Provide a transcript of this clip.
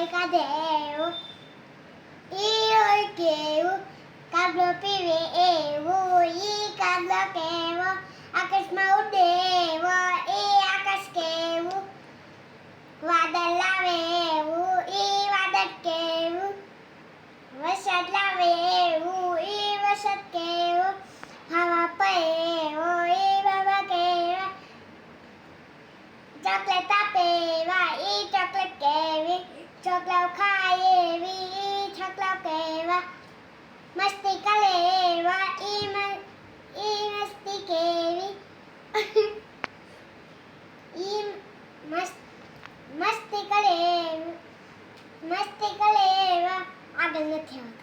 લોહી કાઢે એવું, ઈ લોહી કેવું, કાબલો પીવે એવું, ઈ કાબલો કેવો, આકાશમાં ઉડે એવો, ઈ આકાશ કેવું, વાદળ લાવે એવું, ઈ વાદળ કેવું, વરસાદ લાવે એવું, ઈ વરસાદ કેવું, હવા પડે એવો, ઈ હવા કેવા, ચોકલેટ આપે એવા, ઈ ચોકલેટ કેવી, છોકરાઓ ખાય એવી, ઈ છોકરાઓ કેવા, મસ્તી કરે એવા, ઈ મસ્તી કેવી, ઈ મસ્તી કરે એવા, આગળ નથી આવતું.